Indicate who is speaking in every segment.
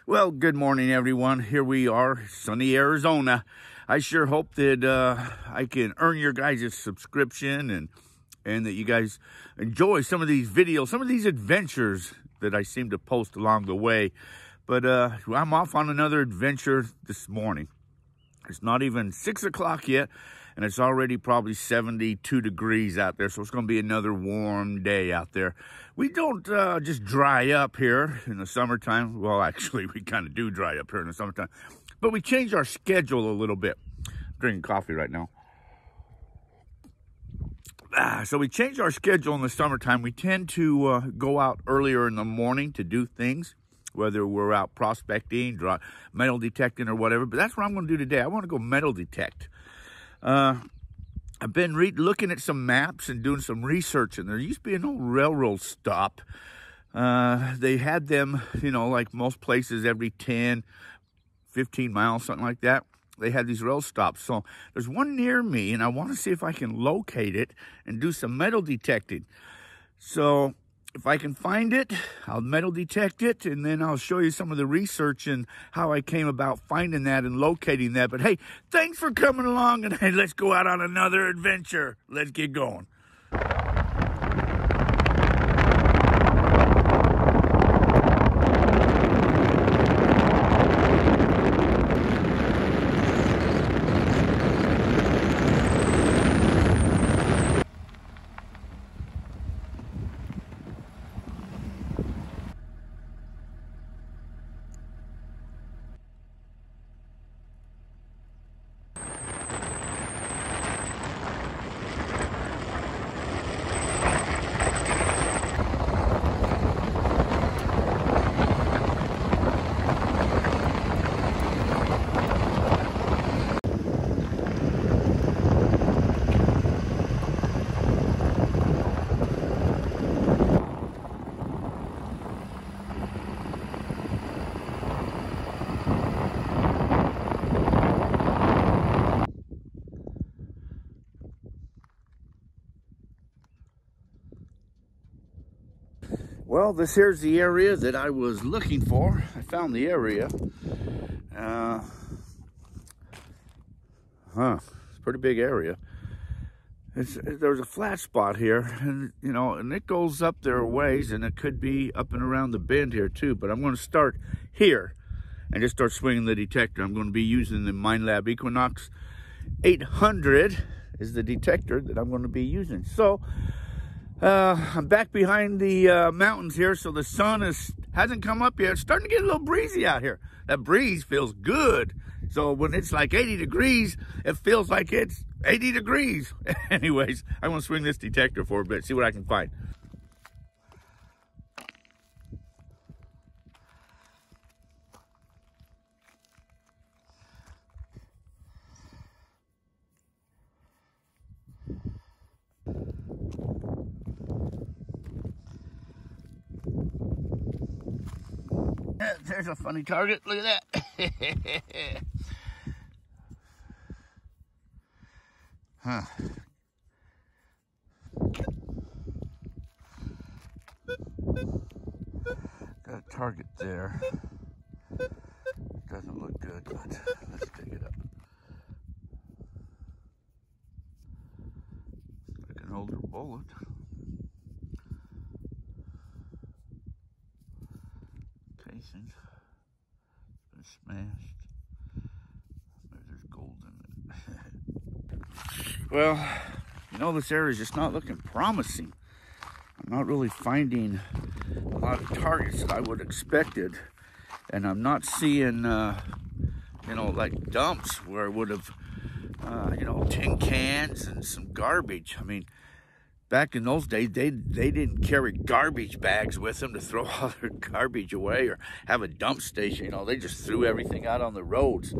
Speaker 1: Well, good morning, everyone. Here we are, sunny Arizona. I sure hope that I can earn your guys' subscription and that you guys enjoy some of these videos, some of these adventures that I seem to post along the way. But I'm off on another adventure this morning. It's not even 6 o'clock yet, and it's already probably 72 degrees out there, so it's going to be another warm day out there. We don't just dry up here in the summertime. Well, actually, we kind of do dry up here in the summertime, but we change our schedule a little bit. I'm drinking coffee right now. So we change our schedule in the summertime. We tend to go out earlier in the morning to do things, whether we're out prospecting, metal detecting, or whatever. But that's what I'm going to do today. I want to go metal detect. I've been looking at some maps and doing some research, and there used to be an old railroad stop. They had them, like most places, every 10, 15 miles, something like that. They had these rail stops. So there's one near me, and I want to see if I can locate it and do some metal detecting. So if I can find it, I'll metal detect it, and then I'll show you some of the research and how I came about finding that and locating that. But hey, thanks for coming along, and hey, let's go out on another adventure. Let's get going. Well, this here's the area that I was looking for. I found the area. It's a pretty big area. There's a flat spot here, and and it goes up there a ways, and it could be up and around the bend here too. But I'm going to start here and just start swinging the detector. I'm going to be using the MineLab Equinox 800 is the detector that I'm going to be using. So I'm back behind the mountains here, so the sun hasn't come up yet. It's starting to get a little breezy out here. That breeze feels good. So when it's like 80 degrees, it feels like it's 80 degrees. Anyways, I'm going to swing this detector for a bit, see what I can find. There's a funny target. Look at that. Huh. Got a target there. Doesn't look good, but let's take it up. Like an older bullet. Casing. It's been smashed. Maybe there's gold in it. Well, this area is just not looking promising. I'm not really finding a lot of targets that I would have expected, and I'm not seeing, like dumps where I would have, tin cans and some garbage. I mean, back in those days, they didn't carry garbage bags with them to throw all their garbage away or have a dump station. They just threw everything out on the roads.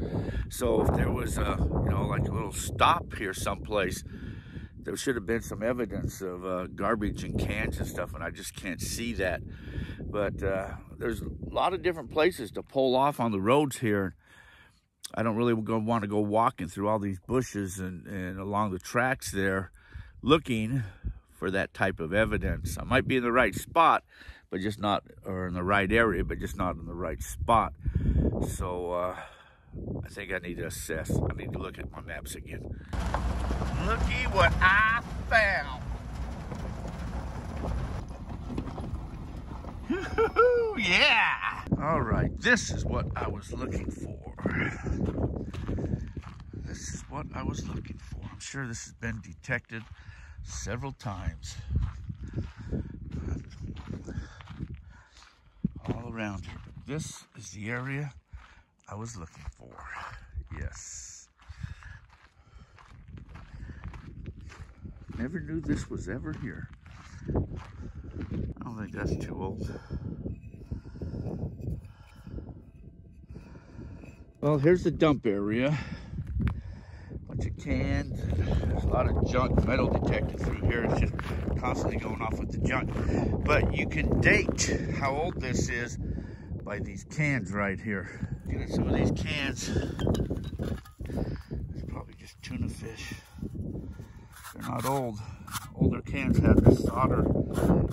Speaker 1: So if there was like a little stop here someplace, there should have been some evidence of garbage and cans and stuff, and I just can't see that. But there's a lot of different places to pull off on the roads here. I don't really want to go walking through all these bushes and along the tracks there looking for that type of evidence. I might be in the right spot, but just not, or in the right area, but just not in the right spot. So I think I need to assess. I need to look at my maps again. Looky what I found. Yeah! All right, this is what I was looking for. This is what I was looking for. I'm sure this has been detected several times. All around here. But this is the area I was looking for. Yes. Never knew this was ever here. I don't think that's too old. Well, here's the dump area. Bunch of cans. There's a lot of junk metal detected through here. It's just constantly going off with the junk. But you can date how old this is by these cans right here. Look at some of these cans. It's probably just tuna fish. They're not old. Older cans have the solder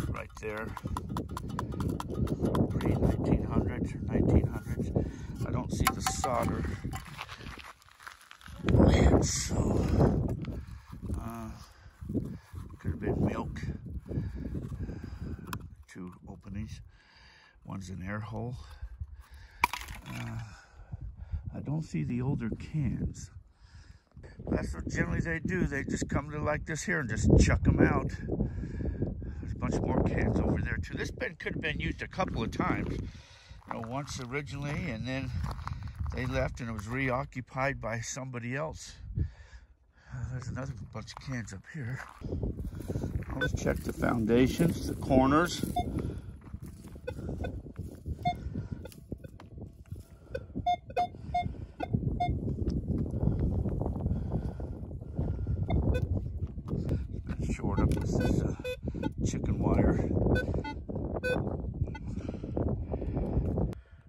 Speaker 1: right there. Pre-1900s or 1900s. I don't see the solder. Man, so could have been milk. 2 openings. One's an air hole. I don't see the older cans. That's what generally they do. They just come to like this here and just chuck them out. There's a bunch more cans over there too. This bin could have been used a couple of times. You know, once originally, and then they left and it was reoccupied by somebody else. There's another bunch of cans up here. Always check the foundations, the corners. Short up, this is chicken wire.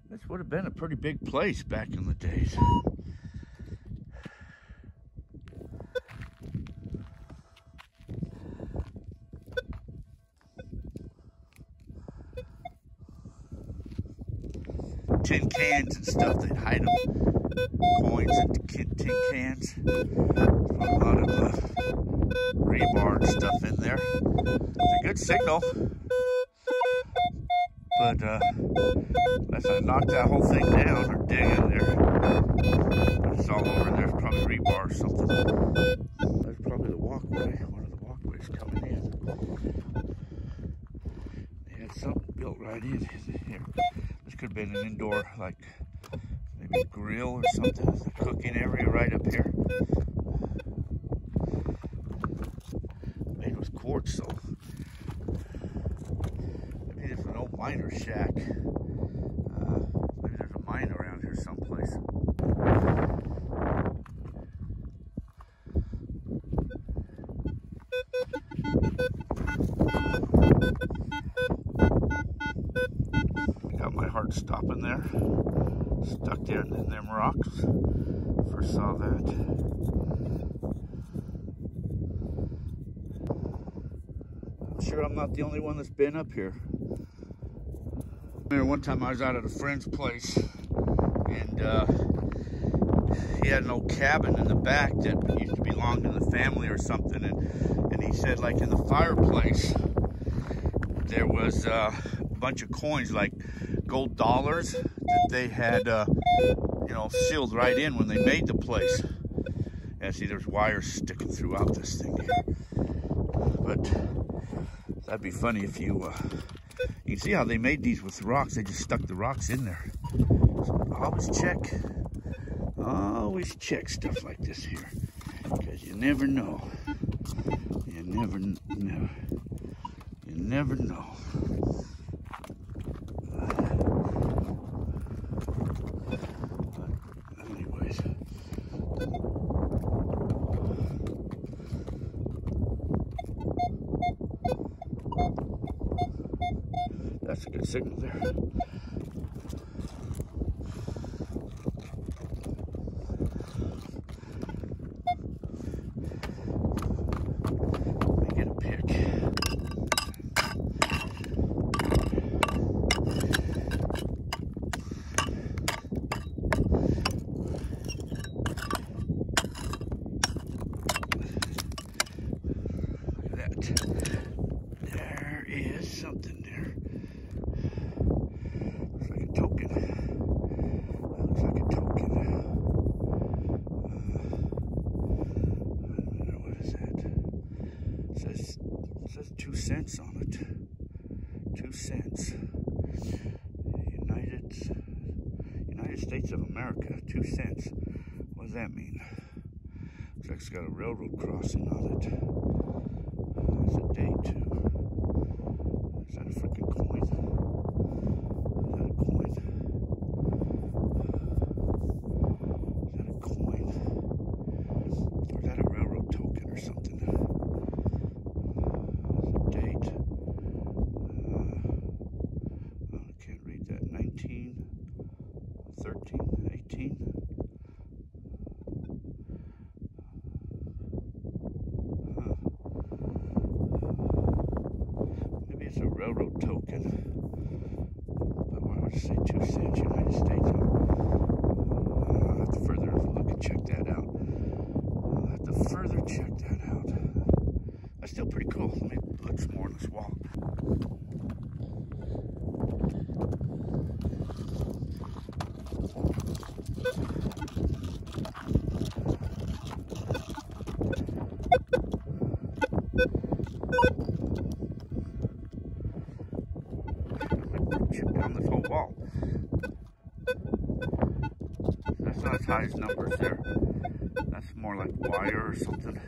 Speaker 1: This would have been a pretty big place back in the days. Tin cans and stuff, they'd hide them. Coins and tin cans. There's a lot of rebar and stuff in there. It's a good signal. But unless I knock that whole thing down or dig in there, it's all over. There's probably rebar or something. There's probably the walkway, one of the walkways coming in. They had something built right in here. This could have been an indoor, like maybe grill or something. There's a cooking area right up here. Made with quartz, so maybe there's an old miner shack. Maybe there's a mine around here someplace. Got my heart stopping there. Stuck there in them rocks. First saw that. I'm sure I'm not the only one that's been up here. I remember one time I was out at a friend's place, and he had an old cabin in the back that used to belong to the family or something, and he said, like, in the fireplace there was a bunch of coins, like gold dollars, that they had you know, sealed right in when they made the place. And see, there's wires sticking throughout this thing here. But that'd be funny if you can see how they made these with rocks. They just stuck the rocks in there. So always check stuff like this here, because you never know. You never know. But anyways, that's a good signal there. Let me get a pick. cents. United States of America, 2 cents. What does that mean? Looks like it's got a railroad crossing on it. It's a date too. Is that a freaking coin? Is that a coin? Is that a coin? Or is that a railroad token or something? It's a date. I can't read that. 19, 13, 18. Maybe it's a railroad token. But why would it say 2 cents? United States. I'll have to further look and check that out. I'll have to further check that out. That's still pretty cool. Let me look some more on this wall. Chip down this whole wall. That's not as high as numbers there. That's more like wire or something.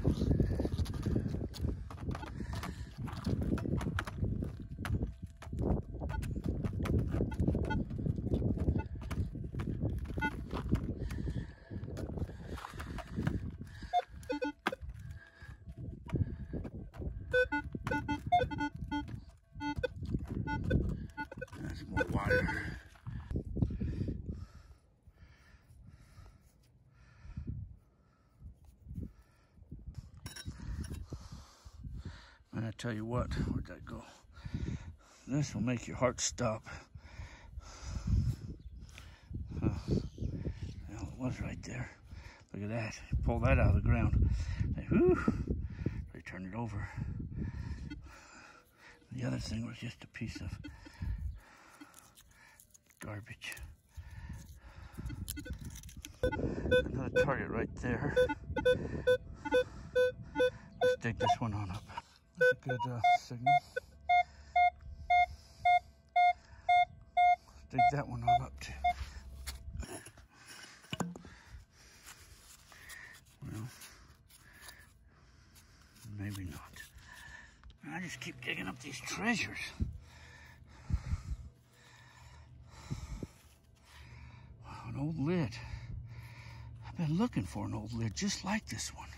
Speaker 1: That's more wire. And I tell you what, where'd that go? This will make your heart stop. Well, it was right there. Look at that. Pull that out of the ground. Whew. They turn it over. The other thing was just a piece of garbage. Another target right there. Let's dig this one on up. That's a good signal. Let's dig that one on up too. Well, maybe not. I just keep digging up these treasures. Wow, an old lid. I've been looking for an old lid just like this one.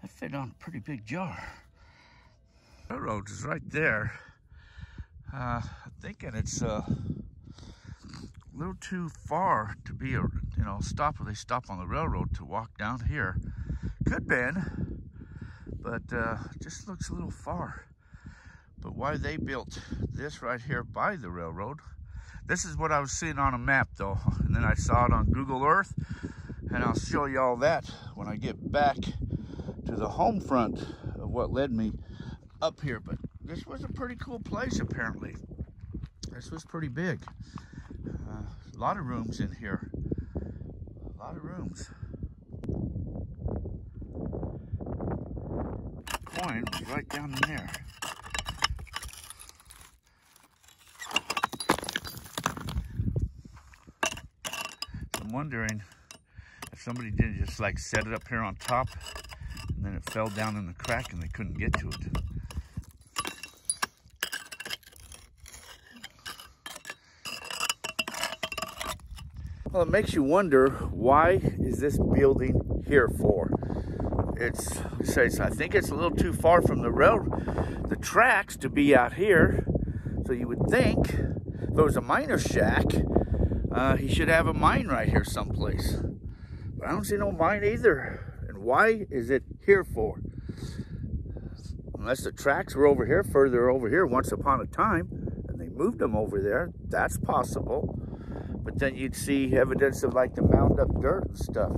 Speaker 1: That fit on a pretty big jar. Railroad is right there. I'm thinking it's a little too far to be a stop where they stop on the railroad to walk down here. Could been, but just looks a little far. But why they built this right here by the railroad? This is what I was seeing on a map though, and then I saw it on Google Earth, and I'll show you all that when I get back to the home front of what led me up here. But this was a pretty cool place apparently. This was pretty big. A lot of rooms in here. A lot of rooms. The coin was right down in there. So I'm wondering if somebody didn't just like set it up here on top and then it fell down in the crack and they couldn't get to it. Well, it makes you wonder, why is this building here for? I think it's a little too far from the tracks to be out here. So you would think, if it was a miner's shack, he should have a mine right here someplace. But I don't see no mine either. And why is it here for? Unless the tracks were over here, further over here once upon a time, and they moved them over there, that's possible. But then you'd see evidence of like the mound up dirt and stuff.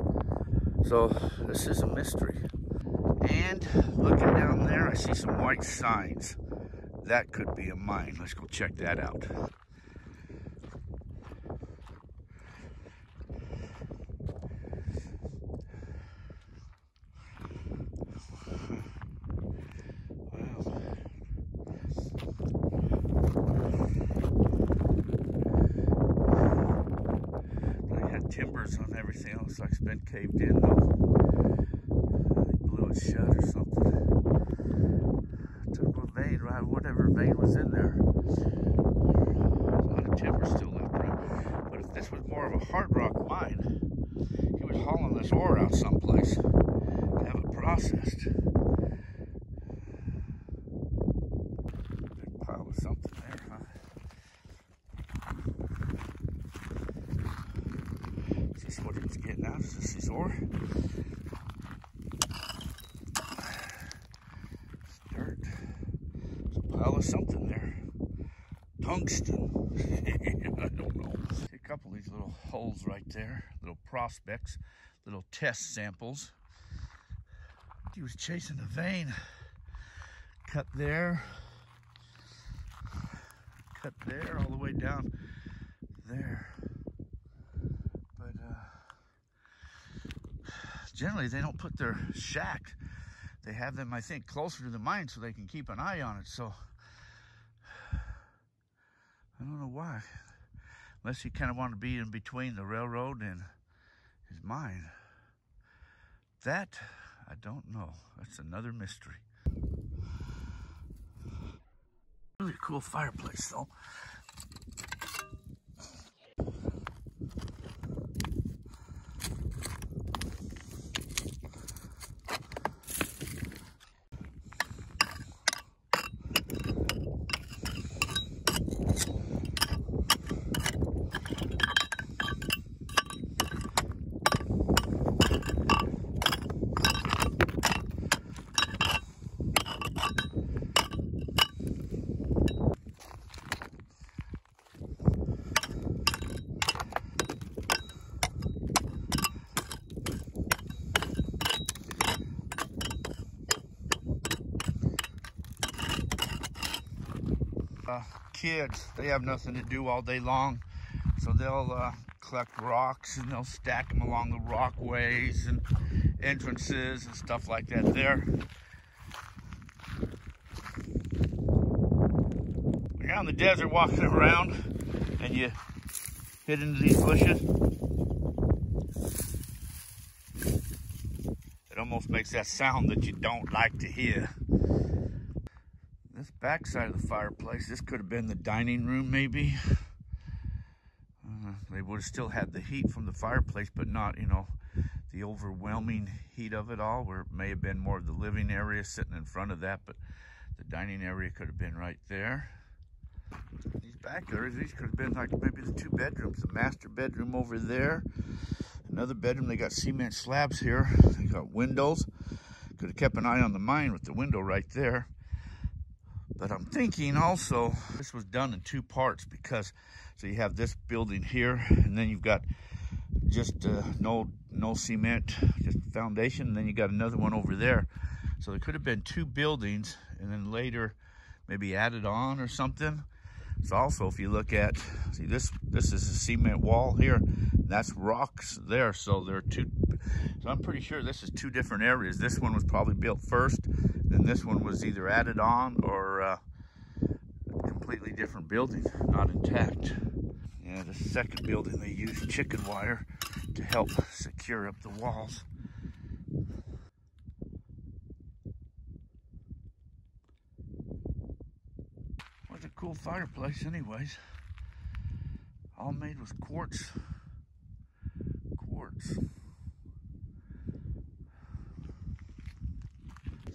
Speaker 1: So this is a mystery. And looking down there, I see some white signs. That could be a mine. Let's go check that out. doors on everything. It looks like it's been caved in though. They blew it shut or something. Took a vein, right? Whatever vein was in there. There's a lot of timber still left around. But if this was more of a hard rock mine, he was hauling this ore out someplace to have it processed. Big pile of something there, huh? Is this what he was getting out? Is this his ore? It's dirt. There's a pile of something there. Tungsten. I don't know. See a couple of these little holes right there. Little prospects. Little test samples. He was chasing a vein. Cut there. Cut there all the way down there. But generally they don't put their shack. They have them, I think, closer to the mine so they can keep an eye on it. So I don't know why. Unless he kind of wanted to be in between the railroad and his mine. That, I don't know. That's another mystery. Really cool fireplace though. Kids, they have nothing to do all day long, so they'll collect rocks and they'll stack them along the walkways and entrances and stuff like that there. When you're out in the desert walking around and you hit into these bushes, it almost makes that sound that you don't like to hear. This back side of the fireplace, this could have been the dining room maybe. They would have still had the heat from the fireplace, but not, you know, the overwhelming heat of it all, where it may have been more of the living area sitting in front of that, but the dining area could have been right there. These back areas, these could have been like maybe the two bedrooms. The master bedroom over there. Another bedroom, they got cement slabs here. They got windows. Could have kept an eye on the mine with the window right there. But I'm thinking also this was done in two parts, because so you have this building here, and then you've got just no cement, just foundation, and then you got another one over there. So there could have been two buildings, and then later maybe added on or something. So also, if you look at, see this is a cement wall here, that's rocks there. So there are two. So I'm pretty sure this is two different areas. This one was probably built first, and this one was either added on or a completely different building, not intact. Yeah, the second building, they used chicken wire to help secure up the walls. What a cool fireplace anyways. All made with quartz.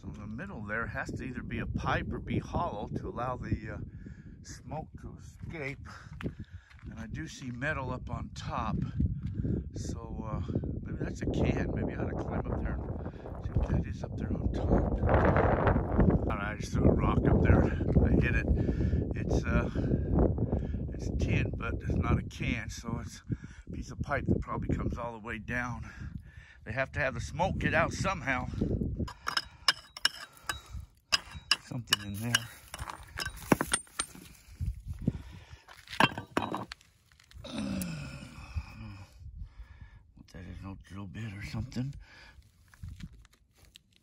Speaker 1: So in the middle there has to either be a pipe or be hollow to allow the smoke to escape. And I do see metal up on top. So maybe that's a can. Maybe I ought to climb up there and see what that is up there on top. I just threw a rock up there. I hit it. It's tin, but it's not a can, so it's a piece of pipe that probably comes all the way down. They have to have the smoke get out somehow. Something in there. What that is, no drill bit or something.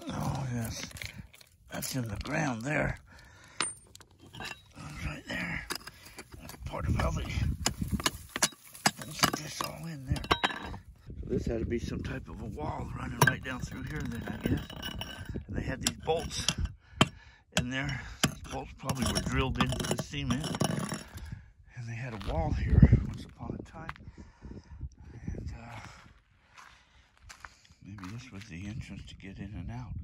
Speaker 1: Oh yes, that's in the ground there. Right there. That's part of how they put this all in there. this had to be some type of a wall running right down through here then, I guess. And they had these bolts in there. These bolts probably were drilled into the cement. And they had a wall here once upon a time. And maybe this was the entrance to get in and out.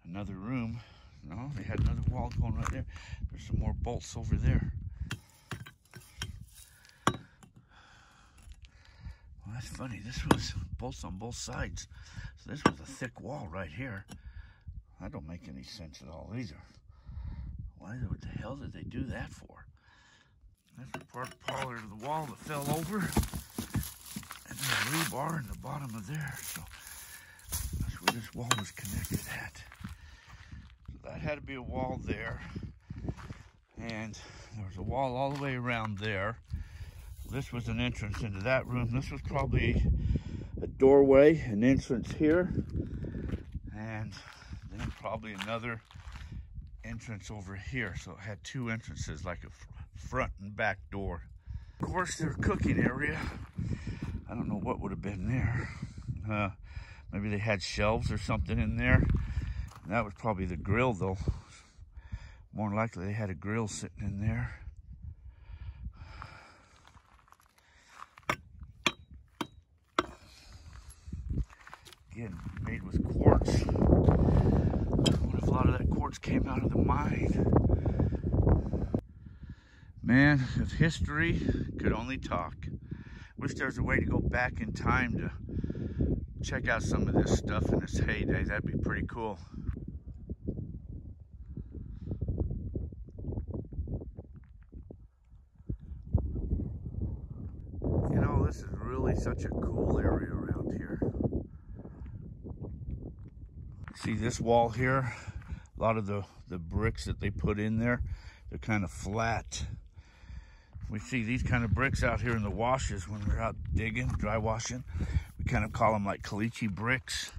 Speaker 1: Another room. No, they had another wall going right there. There's some more bolts over there. Well, that's funny. This was bolts on both sides. So this was a thick wall right here. That don't make any sense at all either. What the hell did they do that for? That's the part of the wall that fell over. And there's rebar in the bottom of there. So that's where this wall was connected at. So that had to be a wall there. And there was a wall all the way around there. This was an entrance into that room. This was probably a doorway, an entrance here. And then probably another entrance over here. So it had two entrances, like a front and back door. Of course, their cooking area. I don't know what would have been there. Maybe they had shelves or something in there. And that was probably the grill, though. More than likely, they had a grill sitting in there. Again, made with quartz. What if a lot of that quartz came out of the mine? Man, if history could only talk. Wish there was a way to go back in time to check out some of this stuff in its heyday. That'd be pretty cool. You know, this is really such a cool area around here. See this wall here? A lot of the bricks that they put in there, they're kind of flat. We see these kind of bricks out here in the washes when we're out digging, dry washing. We kind of call them like caliche bricks,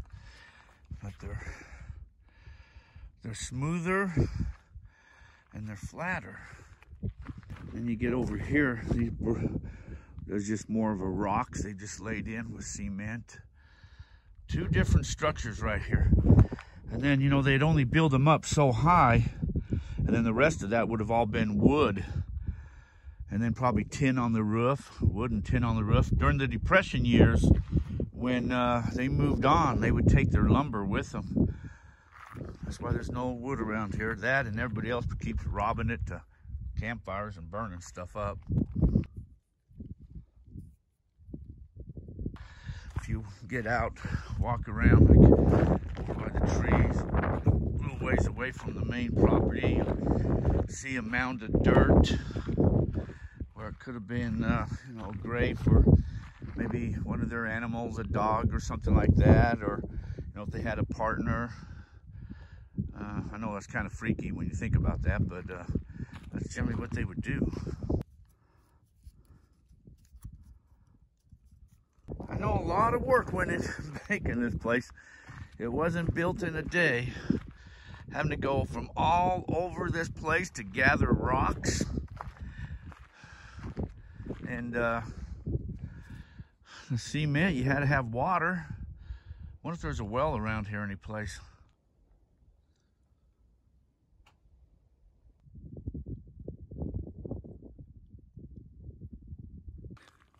Speaker 1: but they're smoother and they're flatter. Then you get over here, there's just more of a rocks they just laid in with cement. Two different structures right here. And then, you know, they'd only build them up so high, and then the rest of that would have all been wood. And then probably tin on the roof, wood and tin on the roof. During the Depression years, when they moved on, they would take their lumber with them. That's why there's no wood around here. That and everybody else keeps robbing it to campfires and burning stuff up. If you get out, walk around like by the trees, a little ways away from the main property, you'll see a mound of dirt where it could have been, you know, a grave for maybe one of their animals, a dog or something like that, or, you know, if they had a partner. I know that's kind of freaky when you think about that, but that's generally what they would do. I know a lot of work went into making this place. It wasn't built in a day. Having to go from all over this place to gather rocks. And the cement, you had to have water. I wonder if there's a well around here any place.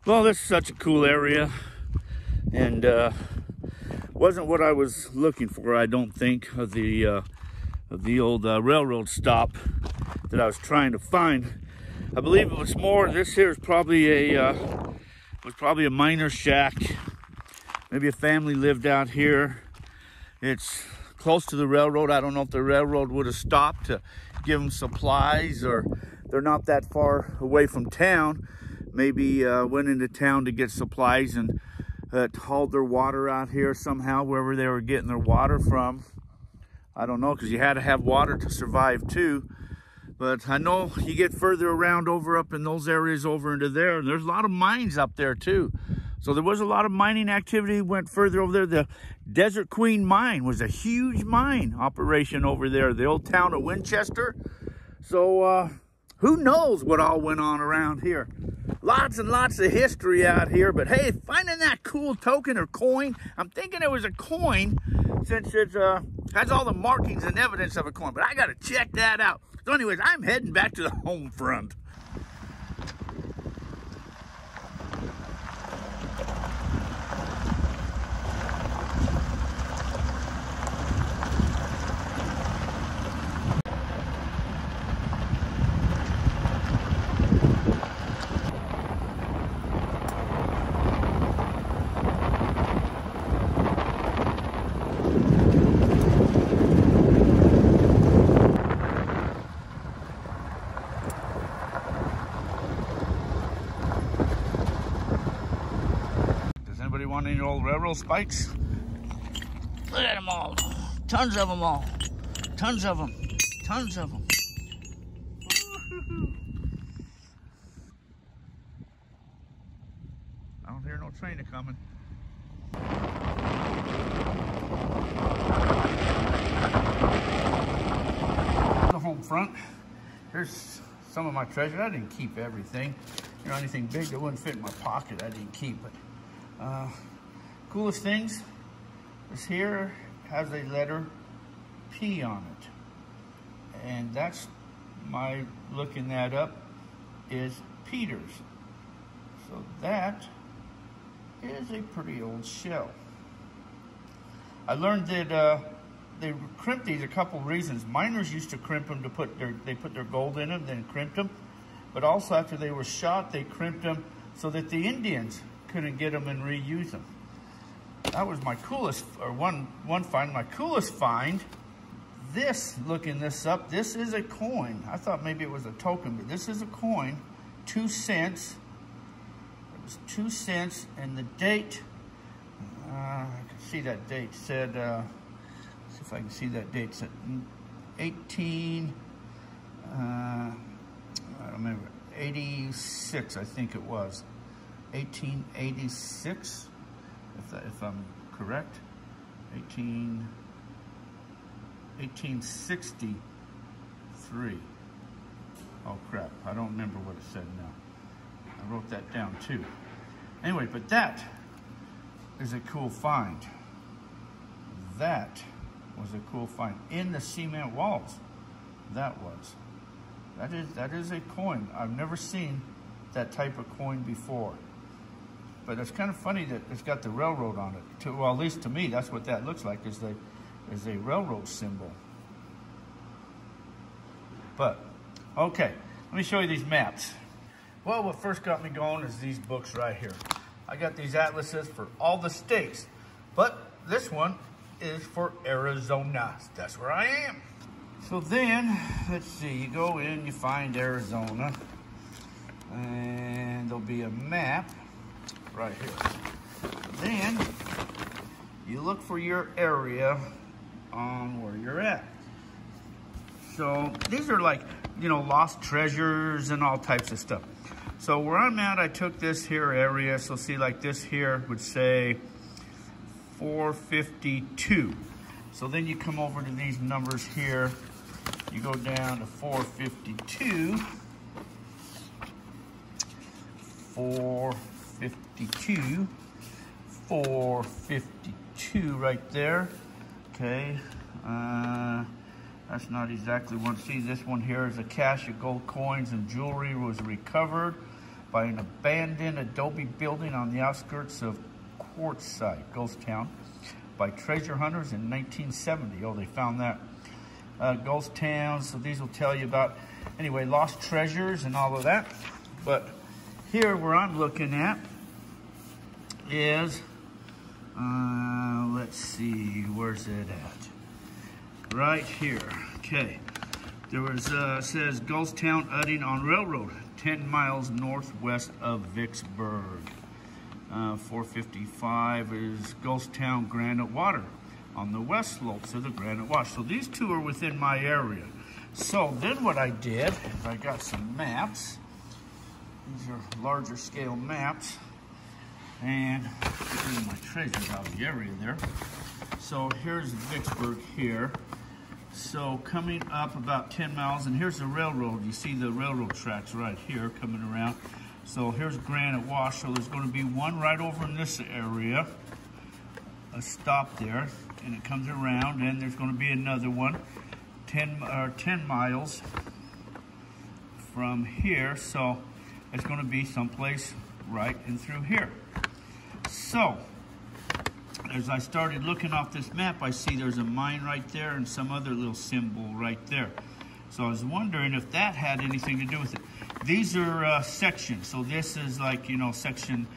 Speaker 1: Well, this is such a cool area, and wasn't what I was looking for, I don't think, of the old railroad stop that I was trying to find. I believe it was more. This here is probably a miner's shack. Maybe a family lived out here. It's close to the railroad. I don't know if the railroad would have stopped to give them supplies, or they're not that far away from town. Maybe went into town to get supplies and hauled their water out here somehow, wherever they were getting their water from. I don't know, because you had to have water to survive too. But I know you get further around over up in those areas over into there, and there's a lot of mines up there too. So there was a lot of mining activity, went further over there. The Desert Queen mine was a huge mine operation over there, the old town of Winchester. So who knows what all went on around here. lots and lots of history out here. But hey, finding that cool token or coin, I'm thinking it was a coin since it has all the markings and evidence of a coin. But I got to check that out. So anyways, I'm heading back to the home front. Want any old railroad spikes? Look at them all. Tons of them all. Tons of them. Tons of them. I don't hear no train coming. The home front. Here's some of my treasure. I didn't keep everything. You know, anything big that wouldn't fit in my pocket, I didn't keep it. Coolest things, this here has a letter P on it. And that's my looking that up is Peter's. So that is a pretty old shell. I learned that they crimped these a couple reasons. Miners used to crimp them to put their gold in them, then crimped them. But also after they were shot, they crimped them so that the Indians couldn't get them and reuse them. That was my coolest, or one find. My coolest find, looking this up, this is a coin. I thought maybe it was a token, but this is a coin, 2 cents. It was 2 cents, and the date, I can see that date, said, let's see if I can see that date, said 18, I don't remember, 86, I think it was. 1886, if I'm correct, 1863. Oh crap, I don't remember what it said now. I wrote that down too. Anyway, but that is a cool find. That was a cool find in the cement walls. That is a coin. I've never seen that type of coin before. But it's kind of funny that it's got the railroad on it. Well, at least to me, that's what that looks like, is a railroad symbol. But, okay, let me show you these maps. Well, what first got me going is these books right here. I got these atlases for all the states, but this one is for Arizona. That's where I am. So then, let's see, you go in, you find Arizona, and there'll be a map right here. Then you look for your area on where you're at. So these are like, you know, lost treasures and all types of stuff. So where I'm at, I took this here area. So see, like this here would say 452. So then you come over to these numbers here. You go down to 452. 452, 452 right there. Okay, that's not exactly one. See, this one here is a cache of gold coins and jewelry was recovered by an abandoned adobe building on the outskirts of Quartzsite, Ghost Town, by treasure hunters in 1970. Oh, they found that. Ghost Town, so these will tell you about, anyway, lost treasures and all of that. But here, where I'm looking at is, let's see, where's it at? Right here, okay. There was, says Ghost Town Udding on Railroad, 10 miles northwest of Vicksburg. 455 is Ghost Town Granite Water on the west slopes of the Granite Wash. So these two are within my area. So then what I did is I got some maps. These are larger scale maps. And getting my treasures out of the area there. So here's Vicksburg here. So coming up about 10 miles, and here's the railroad. You see the railroad tracks right here coming around. So here's Granite Wash. So there's going to be one right over in this area, a stop there, and it comes around, and there's going to be another one 10 miles from here. So it's going to be someplace right in through here. So as I started looking off this map, I see there's a mine right there and some other little symbol right there. So I was wondering if that had anything to do with it. These are sections. So this is like, you know, section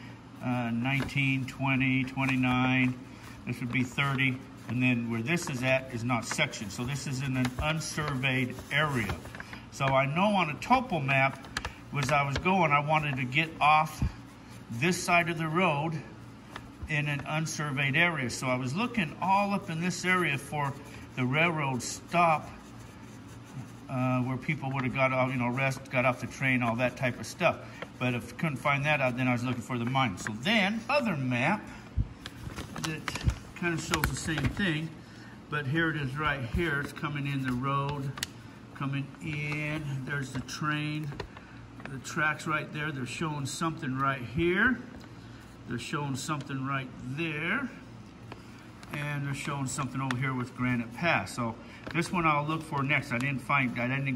Speaker 1: 19, 20, 29. This would be 30. And then where this is at is not sectioned. So this is in an unsurveyed area. So I know on a topo map, as I was going, I wanted to get off this side of the road in an unsurveyed area. So I was looking all up in this area for the railroad stop where people would have got off, you know, got off the train, all that type of stuff. But if I couldn't find that out, then I was looking for the mine. So then, other map that kind of shows the same thing, but here it is right here. It's coming in the road, coming in. There's the train, the tracks right there. They're showing something right here. They're showing something right there. And they're showing something over here with Granite Pass. So this one I'll look for next. I didn't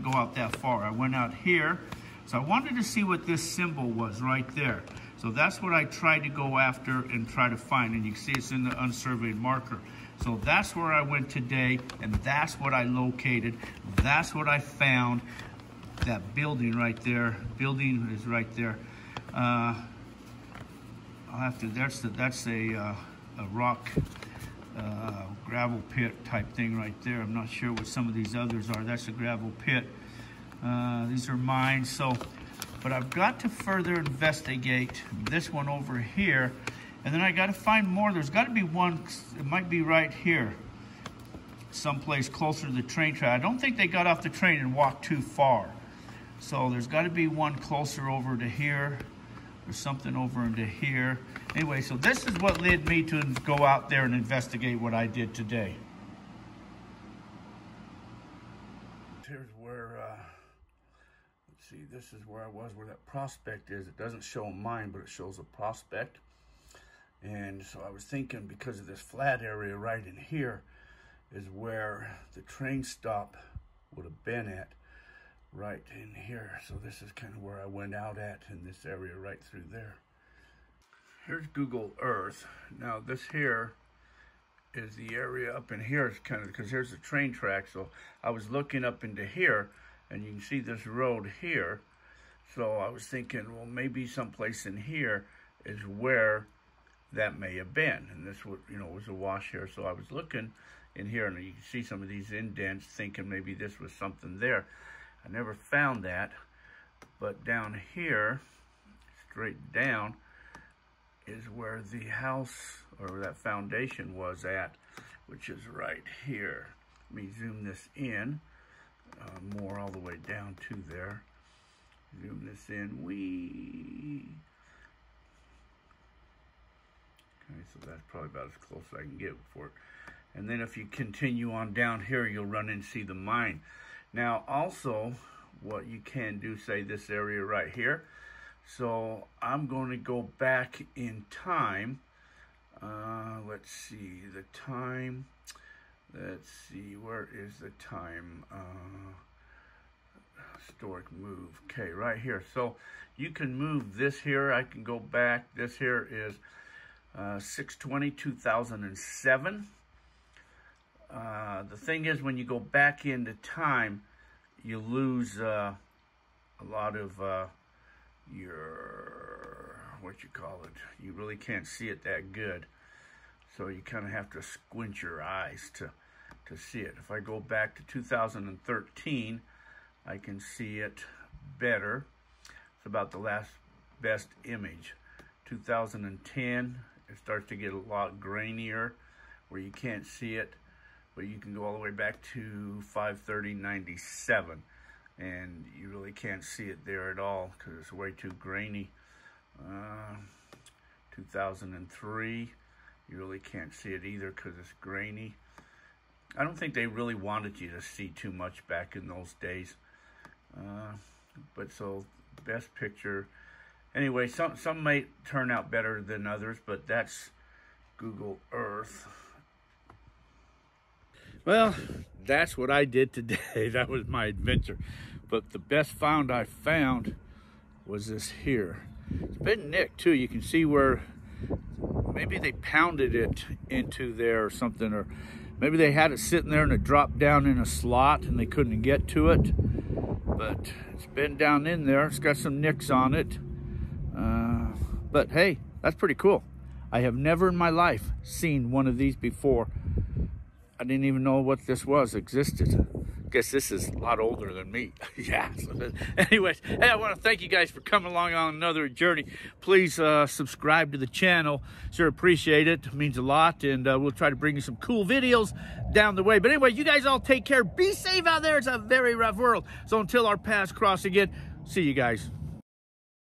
Speaker 1: go out that far. I went out here. So I wanted to see what this symbol was right there. So that's what I tried to go after and try to find. And you can see it's in the unsurveyed marker. So that's where I went today, and that's what I located. That's what I found. That building right there. Building is right there. I'll have to. That's a rock gravel pit type thing right there. I'm not sure what some of these others are. That's a gravel pit. These are mines. So, but I've got to further investigate this one over here, and then I got to find more. There's got to be one. It might be right here, someplace closer to the train track. I don't think they got off the train and walked too far. So there's got to be one closer over to here. There's something over into here. Anyway, so this is what led me to go out there and investigate what I did today. Here's where, let's see, this is where I was, where that prospect is. It doesn't show a mine, but it shows a prospect. And so I was thinking, because of this flat area right in here is where the train stop would have been at. Right in here. So this is kind of where I went out at, in this area right through there. Here's Google Earth. Now this here is the area up in here. It's kind of, because here's the train track. So I was looking up into here, and you can see this road here. So I was thinking, well, maybe someplace in here is where that may have been. And this would, you know, was a wash here. So I was looking in here, and you can see some of these indents, thinking maybe this was something there. I never found that, but down here, straight down, is where the house, or that foundation was at, which is right here. Let me zoom this in, more all the way down to there. Zoom this in, okay, so that's probably about as close as I can get for it. And then if you continue on down here, you'll run in and see the mine. Now, also, what you can do, say this area right here. So I'm going to go back in time. Let's see, the time. Let's see, where is the time? Historic move. Okay, right here. So you can move this here. I can go back. This here is 6/20/2007. The thing is, when you go back into time, you lose a lot of your, what you call it, you really can't see it that good. So you kind of have to squint your eyes to see it. If I go back to 2013, I can see it better. It's about the last best image. 2010, it starts to get a lot grainier where you can't see it. But you can go all the way back to 5/30/97, and you really can't see it there at all because it's way too grainy. 2003, you really can't see it either because it's grainy. I don't think they really wanted you to see too much back in those days. But so, best picture. Anyway, some may turn out better than others, but that's Google Earth. Well, that's what I did today. That was my adventure. But the best find I found was this here. It's been nicked too. You can see where maybe they pounded it into there or something, or maybe they had it sitting there and it dropped down in a slot and they couldn't get to it. But it's been down in there. It's got some nicks on it. But hey, that's pretty cool. I have never in my life seen one of these before. I didn't even know what this was existed. I guess this is a lot older than me. Yeah. Anyways, hey, I want to thank you guys for coming along on another journey. Please subscribe to the channel. Sure appreciate it. It means a lot. And we'll try to bring you some cool videos down the way. But anyway, you guys all take care. Be safe out there. It's a very rough world. So until our paths cross again, see you guys.